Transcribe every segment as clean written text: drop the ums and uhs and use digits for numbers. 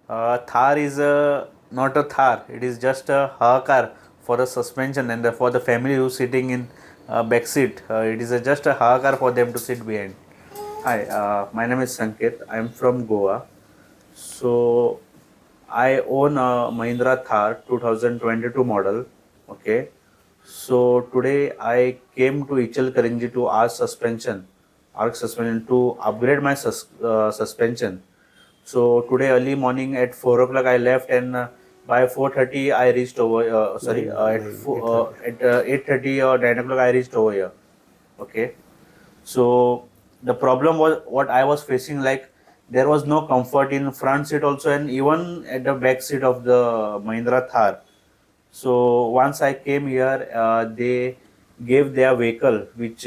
Thar is not a Thar. It is just a car for the suspension and for the family who's sitting in back seat. It is just a car for them to sit behind. Hi, my name is Sanket. I'm from Goa. So I own a Mahindra Thar 2022 model. Okay. So today I came to Ichalkaranji to ARC suspension to upgrade my suspension. So today early morning at 4 o'clock I left, and by 4:30 I reached over. Sorry, at 8:30 or 9 o'clock I reached over here. Okay. So the problem was what I was facing, like there was no comfort in front seat also, and even at the back seat of the Mahindra Thar. So once I came here, they gave their vehicle, which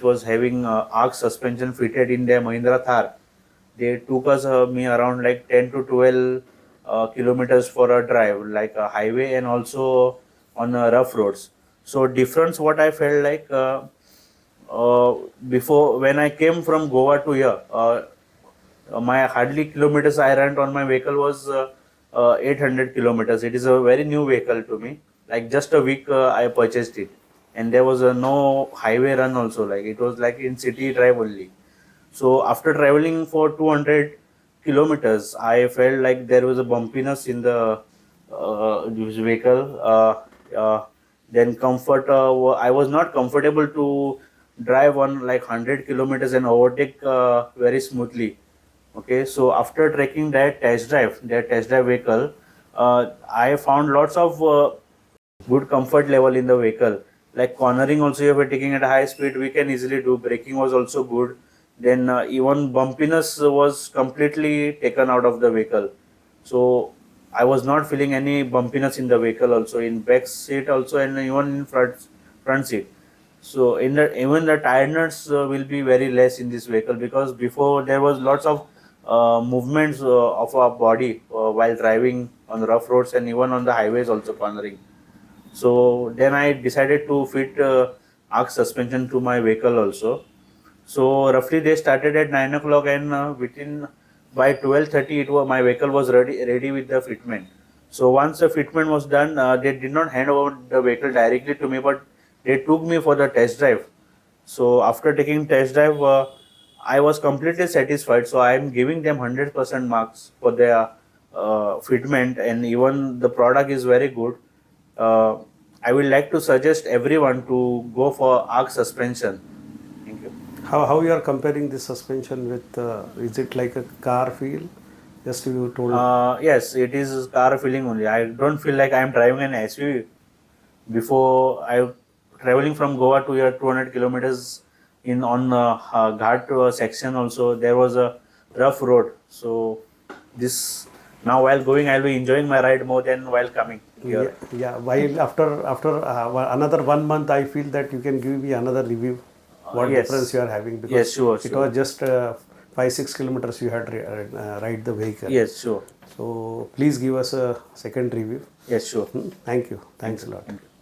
was having arc suspension fitted in their Mahindra Thar. They took us me around like 10 to 12 kilometers for a drive, like a highway and also on rough roads. So difference what I felt like uh, before when I came from Goa to here. My hardly kilometers I ran on my vehicle was 800 kilometers. It is a very new vehicle to me. Like just a week I purchased it, and there was no highway run also. Like it was like in city drive only. So after traveling for 200 kilometers, I felt like there was a bumpiness in the this vehicle. Then comfort, I was not comfortable to drive on like 100 kilometers and overtake very smoothly. Okay, so after taking that test drive vehicle, I found lots of good comfort level in the vehicle. Like cornering also, if we're taking at a high speed, we can easily do. Braking was also good. Then even bumpiness was completely taken out of the vehicle. So I was not feeling any bumpiness in the vehicle also, in back seat also, and even in front seat. So in the even the tiredness will be very less in this vehicle, because before there was lots of movements of our body while driving on rough roads and even on the highways also cornering. So then I decided to fit arc suspension to my vehicle also. So roughly they started at 9 o'clock, and within by 12:30 my vehicle was ready with the fitment. So once the fitment was done, they did not hand over the vehicle directly to me, but they took me for the test drive. So after taking test drive, I was completely satisfied. So I am giving them 100% marks for their fitment, and even the product is very good. Uh, I would like to suggest everyone to go for arc suspension. Thank you. How you are comparing this suspension with? Is it like a car feel? Just you told. Yes, it is car feeling only. I don't feel like I am driving an SUV. Before I traveling from Goa to here 200 kilometers in on Ghat section also, there was a rough road. So this now while going I'll be enjoying my ride more than while coming Yeah, here. yeah. While after another 1 month, I feel that you can give me another review. What difference Yes. you are having, because Yes, sure, it sure. was just 5-6 kilometers you had ride the vehicle. Yes, sure. So please give us a second review. Yes, sure. Thank you. Thanks Thank a you. lot. Thank you.